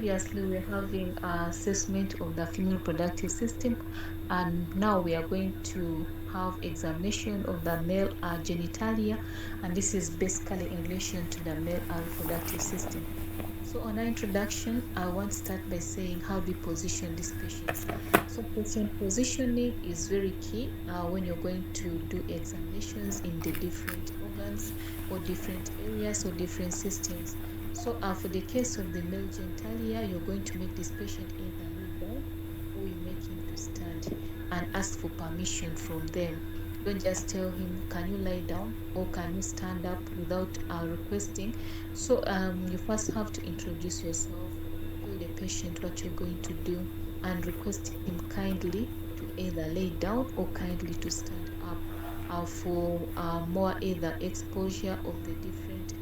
Previously, we're having assessment of the female reproductive system, and now we are going to have examination of the male genitalia, and this is basically in relation to the male reproductive system. So on our introduction, I want to start by saying how do we position these patients. So patient positioning is very key when you're going to do examinations in the different organs or different areas or different systems. So for the case of the male genitalia, you're going to make this patient either lay down or you make him to stand and ask for permission from them. Don't just tell him, can you lie down or can you stand up without requesting. So you first have to introduce yourself, tell the patient what you're going to do, and request him kindly to either lay down or kindly to stand up for more either exposure of the different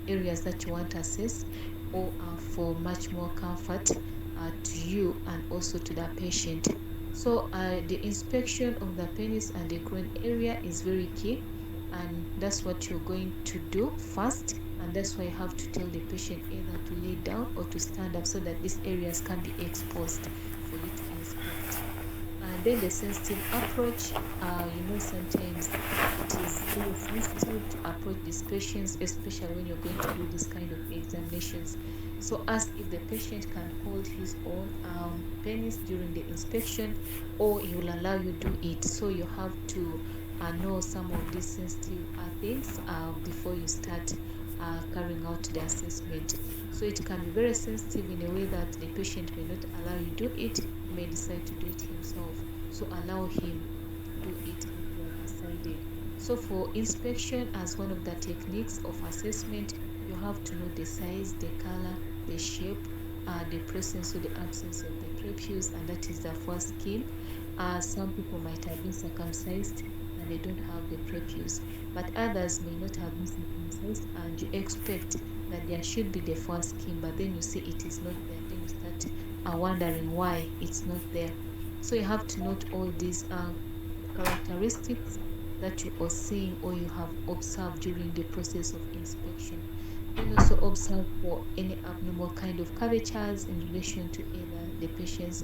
areas that you want to assess, or for much more comfort to you and also to the patient. So the inspection of the penis and the groin area is very key, and that's what you're going to do first. And that's why you have to tell the patient either to lay down or to stand up so that these areas can be exposed for you to inspect. And then the sensitive approach, sometimes it is very sensitive to approach these patients, especially when you're going to do this kind of examinations. So ask if the patient can hold his own penis during the inspection, or he will allow you do it. So you have to know some of these sensitive things before you start carrying out the assessment. So it can be very sensitive in a way that the patient may not allow you do it, he may decide to do it himself. So allow him to do it if you have decided. So for inspection, as one of the techniques of assessment, you have to know the size, the color, the shape, the presence or the absence of the prepuce, and that is the first skin. Some people might have been circumcised and they don't have the prepuce, but others may not have been circumcised, and you expect that there should be the first skin, but then you see it is not there. Then you start wondering why it's not there. So you have to note all these characteristics that you are seeing or you have observed during the process of inspection. Then also observe for any abnormal kind of curvatures in relation to either the patient's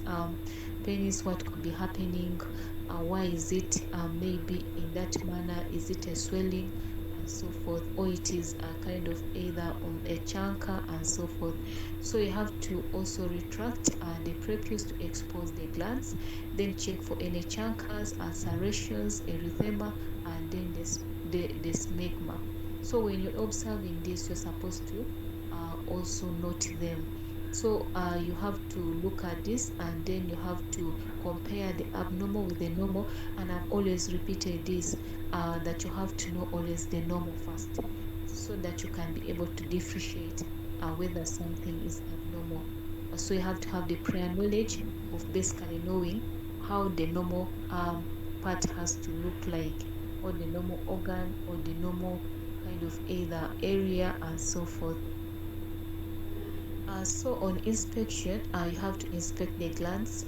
penis, what could be happening, why is it maybe in that manner, is it a swelling and so forth, or it is a kind of either on a chancre and so forth. So you have to also retract the prepuce to expose the glands, then check for any chancres, ulcerations, erythema, and then the smegma. So when you're observing this, you're supposed to also note them. So you have to look at this, and then you have to compare the abnormal with the normal. And I've always repeated this, that you have to know always the normal first, so that you can be able to differentiate whether something is abnormal. So you have to have the prior knowledge of basically knowing how the normal part has to look like, or the normal organ, or the normal kind of either area and so forth. So on inspection, you have to inspect the glands,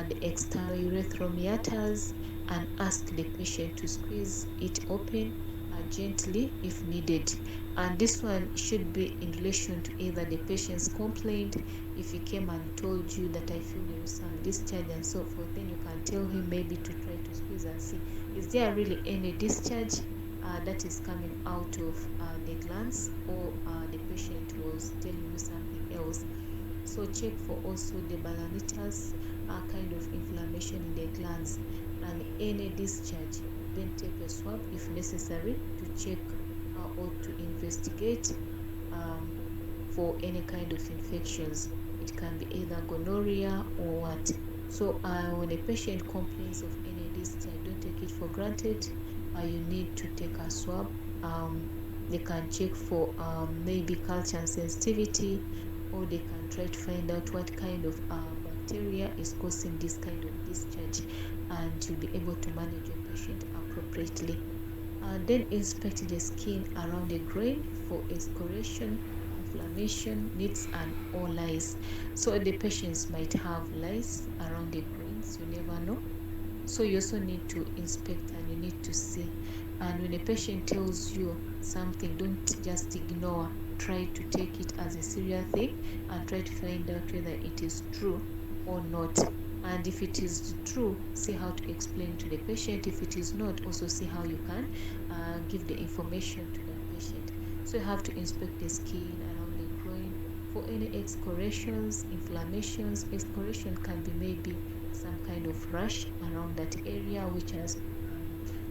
the external urethral meatus, and ask the patient to squeeze it open gently if needed. And this one should be in relation to either the patient's complaint. If he came and told you that I feel there is some discharge and so forth, then you can tell him maybe to try to squeeze and see, is there really any discharge that is coming out of the glands, or the patient was telling you something else. So check for also the balanitis, kind of inflammation in the glands, and any discharge. Then take a swab if necessary to check or to investigate um, for any kind of infections. It can be either gonorrhea or what. So when a patient complains of any discharge, don't take it for granted. You need to take a swab. They can check for maybe culture sensitivity, or they can try to find out what kind of bacteria is causing this kind of discharge, and you'll be able to manage your patient appropriately. Then inspect the skin around the groin for excoriation, inflammation, nits, and or lice. So the patients might have lice around the groins, you never know. So you also need to inspect and you need to see. And when a patient tells you something, don't just ignore. try to take it as a serious thing and try to find out whether it is true or not. And if it is true, see how to explain to the patient. If it is not, also see how you can give the information to that patient. So you have to inspect the skin around the groin for any excoriations, inflammations. Excoriation can be maybe some kind of rash around that area which has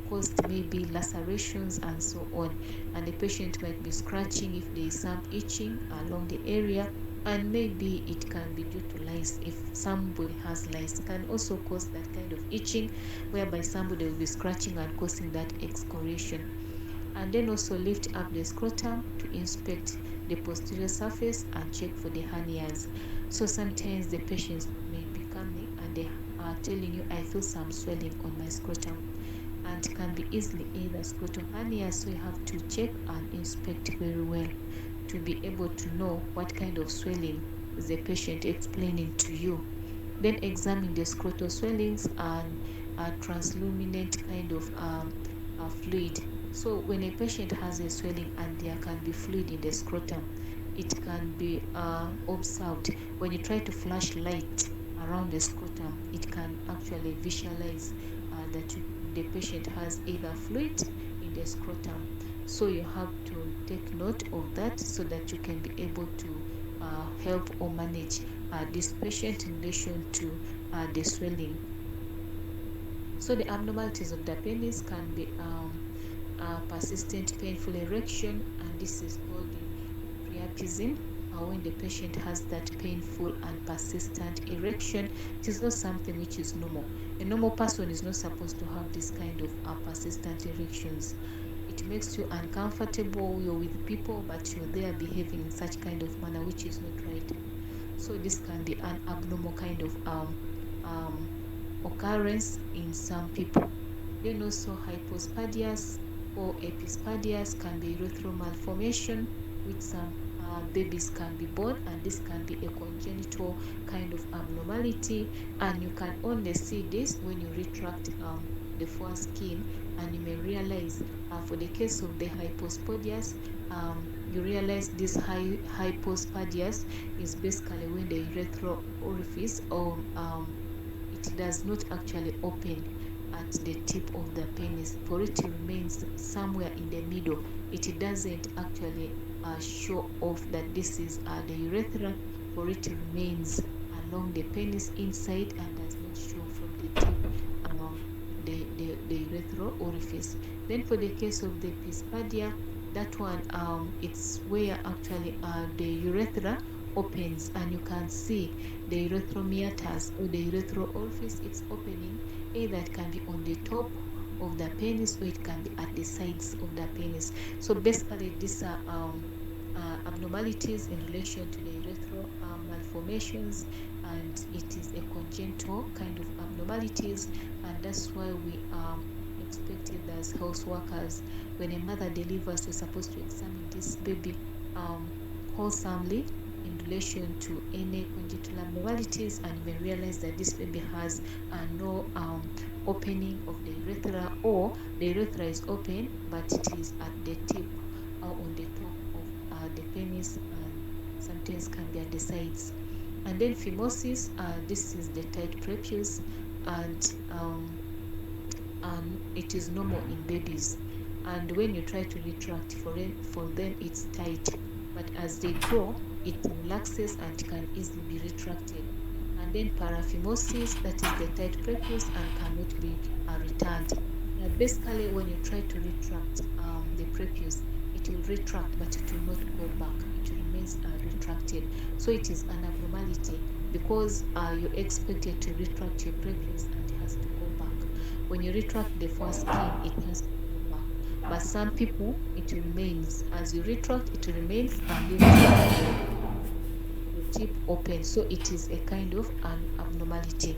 caused maybe lacerations and so on. And the patient might be scratching if there is some itching along the area, and maybe it can be due to lice. If somebody has lice, can also cause that kind of itching, whereby somebody will be scratching and causing that excoriation. And then also lift up the scrotum to inspect the posterior surface and check for the hernias. So sometimes the patients may be coming and they are telling you, I feel some swelling on my scrotum, and can be easily either scrotal hernia. So you have to check and inspect very well to be able to know what kind of swelling is the patient explaining to you. Then examine the scrotal swellings and transluminant kind of fluid. So when a patient has a swelling and there can be fluid in the scrotum, it can be observed. When you try to flash light around the scrotum, it can actually visualize that the patient has either fluid in the scrotum. So you have to take note of that so that you can be able to help or manage this patient in relation to the swelling. So the abnormalities of the penis can be persistent painful erection, and this is called the priapism. When the patient has that painful and persistent erection, it is not something which is normal. A normal person is not supposed to have this kind of persistent erections. It makes you uncomfortable. You're with people, but you're there behaving in such kind of manner, which is not right. So this can be an abnormal kind of um, occurrence in some people. Then also hypospadias or epispadias can be urethral malformation, which some babies can be born, and this can be a congenital kind of abnormality, and you can only see this when you retract the foreskin, and you may realize for the case of the hypospadias, you realize this hypospadias is basically when the urethral orifice or it does not actually open at the tip of the penis, for it remains somewhere in the middle. It doesn't actually show off that this is the urethra, for it remains along the penis inside and does not show from the tip the urethral orifice. Then for the case of the epispadia, that one it's where actually the urethra opens, and you can see the urethral meatus or the urethral orifice. It's opening, either it can be on the top of the penis or it can be at the sides of the penis. So basically these are abnormalities in relation to the urethral malformations, and it is a congenital kind of abnormalities, and that's why we expected as health workers, when a mother delivers, we're supposed to examine this baby wholesomely in relation to any congenital abnormalities, and you may realize that this baby has no opening of the urethra, or the urethra is open but it is at the tip or on the top of the penis, and sometimes can be at the sides. And then phimosis, this is the tight prepuce, and it is normal in babies, and when you try to retract for them it's tight, but as they grow it relaxes and can easily be retracted. And then paraphimosis, that is the tight prepuce and cannot be returned. Basically when you try to retract the prepuce, it will retract but it will not go back, it remains retracted. So it is an abnormality, because you're expected to retract your prepuce and it has to go back. When you retract the foreskin, it has to go back, but some people it remains. As you retract, it remains and leaves the tip open, so it is a kind of an abnormality.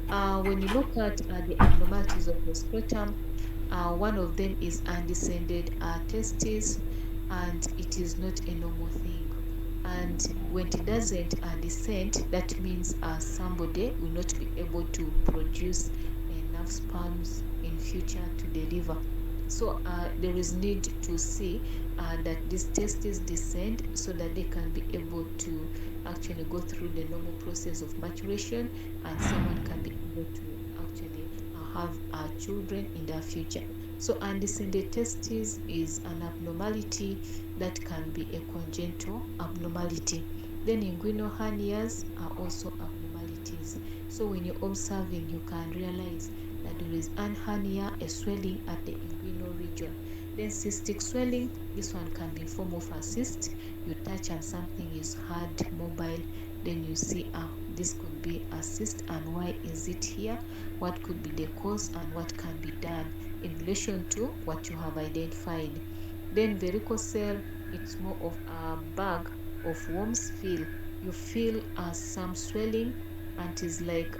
When you look at the abnormalities of the scrotum, one of them is undescended testes, and it is not a normal thing. And when it doesn't descend, that means somebody will not be able to produce enough sperms in future to deliver. So there is need to see that these testes descend so that they can be able to actually go through the normal process of maturation, and someone can be able to actually have children in the future. So undescended testes is an abnormality that can be a congenital abnormality. Then inguinal hernias are also abnormalities. So when you're observing, you can realize that there is an hernia, a swelling at the inguinal region. Then cystic swelling, this one can be in form of a cyst. You touch and something is hard, mobile, then you see, this could be a cyst, and why is it here? What could be the cause, and what can be done in relation to what you have identified? Then varicocele, it's more of a bag of worms feel. You feel some swelling, and it is like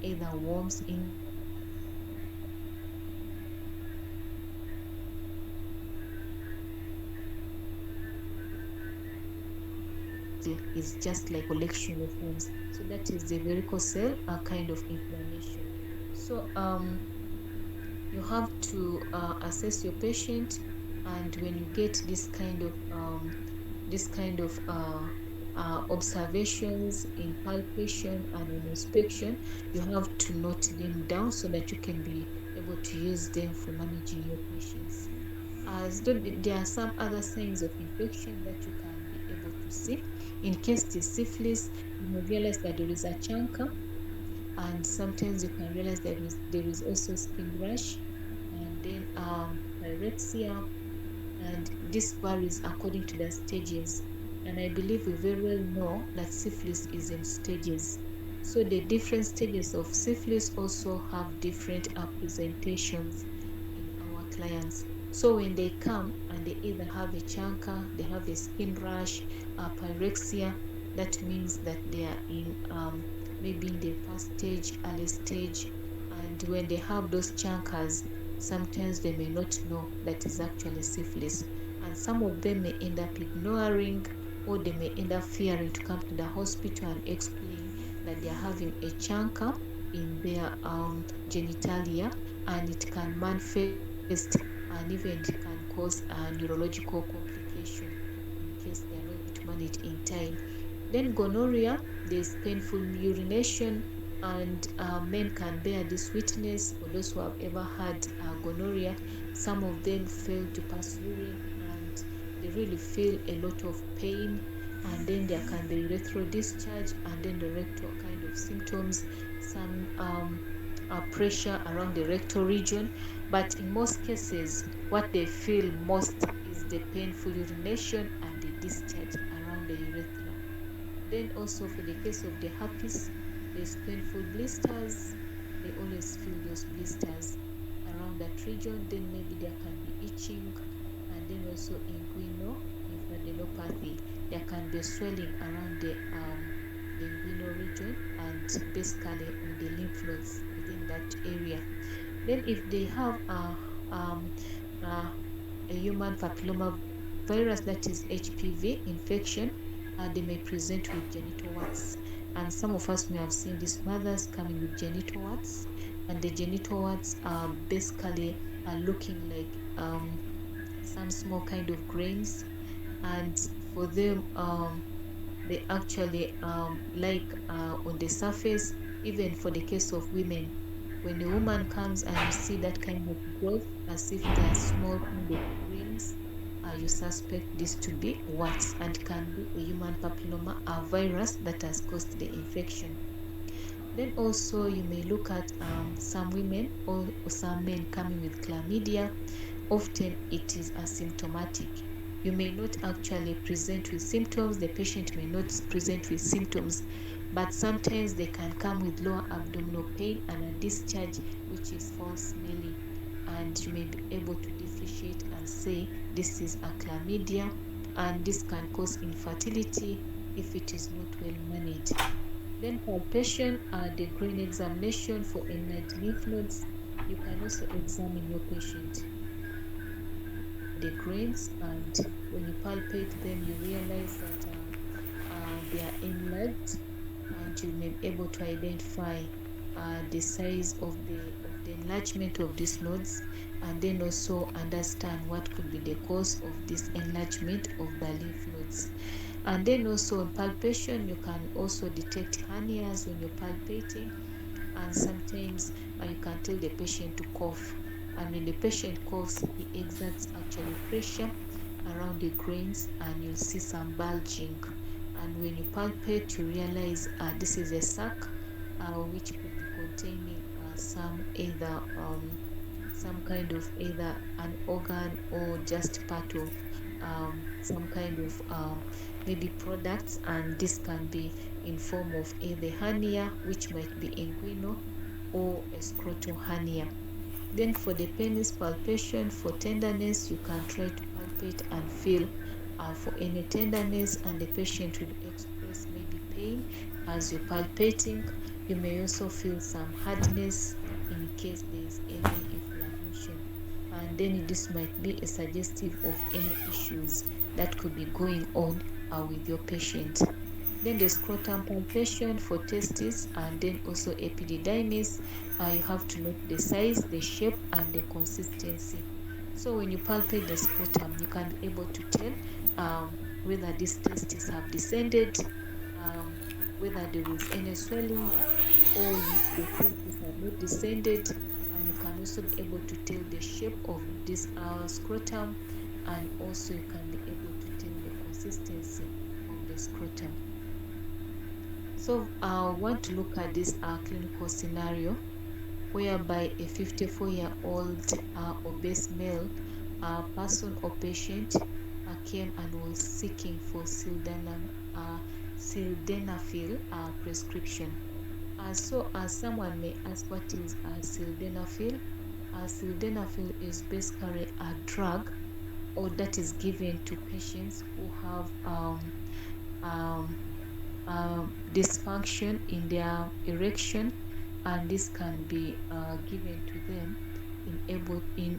either worms inside the vein, and is just like collection of worms. So that is the varicocele, a kind of inflammation. So you have to assess your patient, and when you get this kind of observations in palpation and in inspection, you have to note them down so that you can be able to use them for managing your patients. As though there are some other signs of infection that you can be able to see. In case it is syphilis, you may realize that there is a chancre, and sometimes you can realize there is also skin rash, and then pyrexia, and this varies according to the stages. And I believe we very well know that syphilis is in stages. So the different stages of syphilis also have different presentations in our clients. So when they come and they either have a chancre, they have a skin rash, pyrexia, that means that they are in maybe in the first stage, early stage. And when they have those chancres, sometimes they may not know that is actually syphilis. And some of them may end up ignoring, or they may end up fearing to come to the hospital and explain that they are having a chancre in their genitalia, and it can manifest and even can cause a neurological complication in case they are not managed in time. Then gonorrhea, there's painful urination, and men can bear this witness. For those who have ever had gonorrhea, some of them fail to pass urine, and they really feel a lot of pain. And then there can be urethral discharge, and then the rectal kind of symptoms, some pressure around the rectal region. But in most cases, what they feel most is the painful urination and the discharge around the urethra. Then also for the case of the herpes, there's painful blisters. They always feel those blisters around that region. Then maybe there can be itching, and then also inguinal lymphadenopathy. There can be swelling around the inguinal region, and basically on the lymph nodes within that area. Then if they have um, uh, a human papilloma virus, that is HPV infection, they may present with genital warts. And some of us may have seen these mothers coming with genital warts, and the genital warts are basically looking like some small kind of grains. And for them, they actually like on the surface. Even for the case of women, when a woman comes and you see that kind of growth as if they are small kind of grains, you suspect this to be warts, and can be a human papilloma, a virus that has caused the infection. Then also you may look at some women or some men coming with chlamydia. Often it is asymptomatic. You may not actually present with symptoms, the patient may not present with symptoms, but sometimes they can come with lower abdominal pain and a discharge which is foul smelling. And you may be able to differentiate and say this is a chlamydia, and this can cause infertility if it is not well managed. Then palpation, the grain examination for enlarged lymph nodes. You can also examine your patient the grains, and when you palpate them, you realize that they are enlarged, and you may be able to identify the size of the the enlargement of these nodes, and then also understand what could be the cause of this enlargement of the lymph nodes. And then also in palpation, you can also detect hernias when you're palpating, and sometimes you can tell the patient to cough. And when the patient coughs, he exerts actually pressure around the grains, and you'll see some bulging. And when you palpate, you realize this is a sac which could be containing some either some kind of either an organ or just part of some kind of maybe products, and this can be in form of either hernia, which might be inguinal, or a scrotal hernia. Then for the penis palpation, for tenderness, you can try to palpate and feel for any tenderness, and the patient will express maybe pain as you're palpating. You may also feel some hardness in case there is any inflammation. And then this might be a suggestive of any issues that could be going on with your patient. Then the scrotum palpation for testes, and then also epididymis. You have to note the size, the shape, and the consistency. So when you palpate the scrotum, you can be able to tell whether these testes have descended, um, whether there is any swelling, or the testes have not descended. And you can also be able to tell the shape of this scrotum, and also you can be able to tell the consistency of the scrotum. So I want to look at this clinical scenario whereby a 54-year-old obese male person or patient came and was seeking for sildenafil prescription. So someone may ask, what is sildenafil? Sildenafil is basically a drug or that is given to patients who have um, dysfunction in their erection, and this can be given to them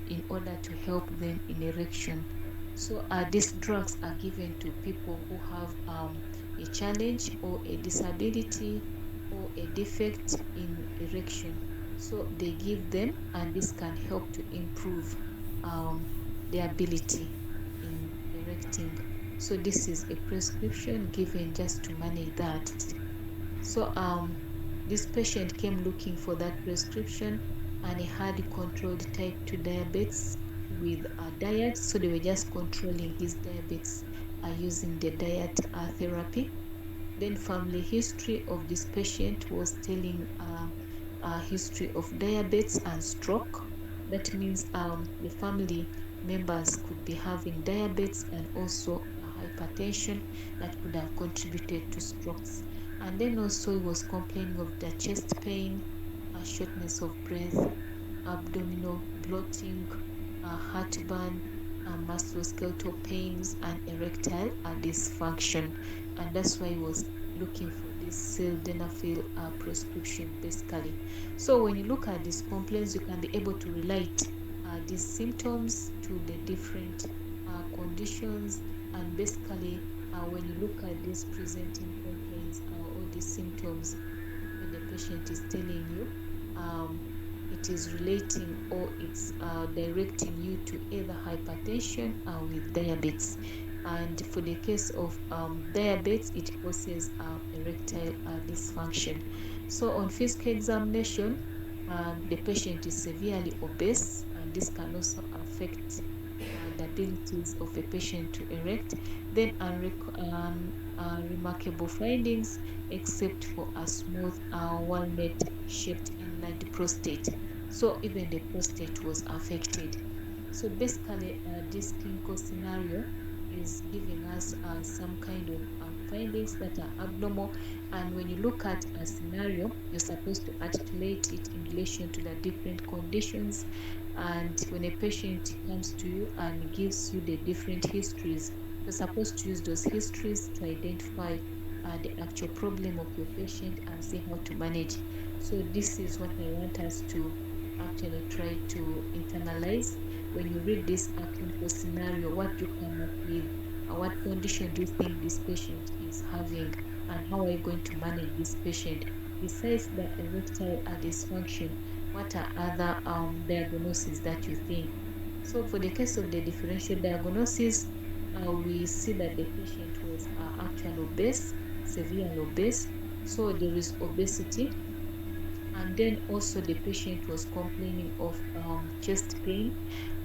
in order to help them in erection. So these drugs are given to people who have a challenge or a disability or a defect in erection. So they give them, and this can help to improve um, their ability in erecting. So this is a prescription given just to manage that. So this patient came looking for that prescription, and he had controlled type 2 diabetes with a diet. So they were just controlling his diabetes using the diet therapy. Then family history of this patient was telling a history of diabetes and stroke. That means the family members could be having diabetes and also hypertension that could have contributed to strokes. And then also he was complaining of the chest pain, shortness of breath, abdominal bloating, heartburn, musculoskeletal pains, and erectile dysfunction. And that's why he was looking for this sildenafil prescription basically. So when you look at these complaints, you can be able to relate these symptoms to the different conditions. And basically, when you look at these presenting complaints or these symptoms, when the patient is telling you, it is relating or it's directing you to either hypertension with diabetes. And for the case of diabetes, it causes erectile dysfunction. So on physical examination, the patient is severely obese, and this can also affect the abilities of a patient to erect. Then remarkable findings, except for a smooth walnut shaped enlarged prostate. So even the prostate was affected. So basically, this clinical scenario is giving us some kind of findings that are abnormal. And when you look at a scenario, you're supposed to articulate it in relation to the different conditions. And when a patient comes to you and gives you the different histories, you're supposed to use those histories to identify the actual problem of your patient and see how to manage. So this is what I want us to actually try to internalize. When you read this clinical scenario, what you come up with, what condition do you think this patient is having, and how are you going to manage this patient? Besides the erectile dysfunction, what are other diagnoses that you think. So for the case of the differential diagnosis, we see that the patient was actually obese, severe obese. So there is obesity, and then also the patient was complaining of chest pain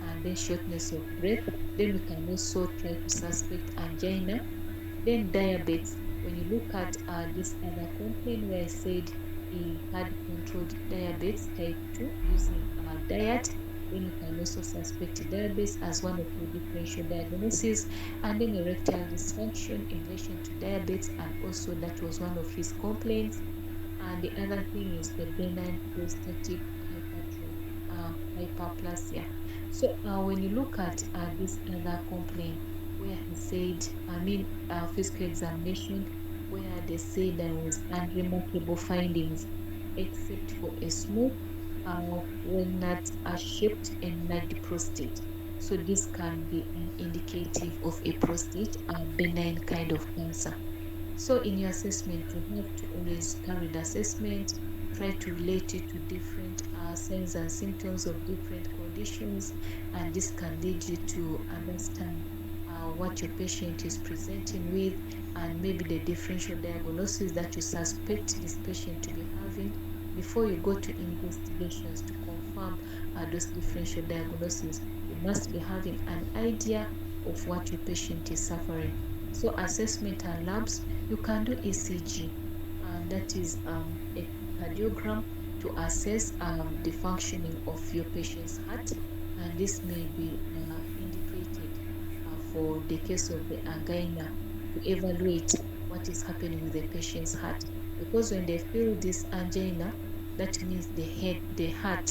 and then shortness of breath. Then we can also try to suspect angina. Then diabetes. When you look at this other complaint where I said he had controlled diabetes type 2 using diet, then you can also suspect diabetes as one of the differential diagnoses. And then erectile dysfunction in relation to diabetes, and also that was one of his complaints. And the other thing is the benign prostatic hyperplasia. So when you look at this other complaint where he said, physical examination, where they say there was unremarkable findings except for a smooth, walnut-shaped enlarged prostate. So this can be an indicative of a prostate, a benign kind of cancer. So in your assessment, you have to always carry the assessment, try to relate it to different signs and symptoms of different conditions, and this can lead you to understand what your patient is presenting with, and maybe the differential diagnosis that you suspect this patient to be having before you go to investigations to confirm those differential diagnoses. You must be having an idea of what your patient is suffering. So assessment and labs, you can do ECG, and that is a cardiogram to assess the functioning of your patient's heart, and this may be indicated for the case of the angina to evaluate what is happening with the patient's heart. Because when they feel this angina, that means the heart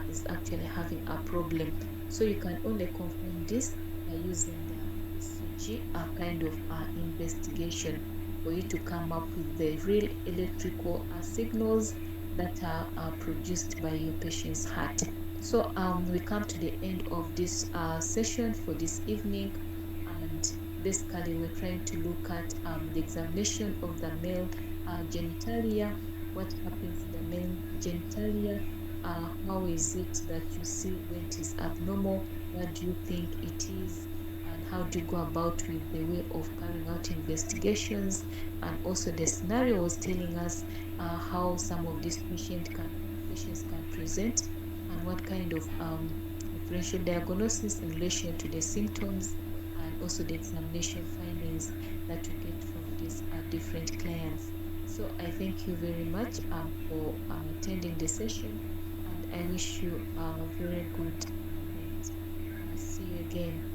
is actually having a problem. So you can only confirm this by using the ECG, a kind of investigation for you to come up with the real electrical signals that are produced by your patient's heart. So we come to the end of this session for this evening, and basically we're trying to look at the examination of the male genitalia. What happens in the male genitalia? How is it that you see when it is abnormal? What do you think it is? And how do you go about with the way of carrying out investigations? And also the scenario was telling us how some of these patients can present, and what kind of differential diagnosis in relation to the symptoms, and also the examination findings that we get from these different clients. So I thank you very much for attending the session, and I wish you a very good night. See you again.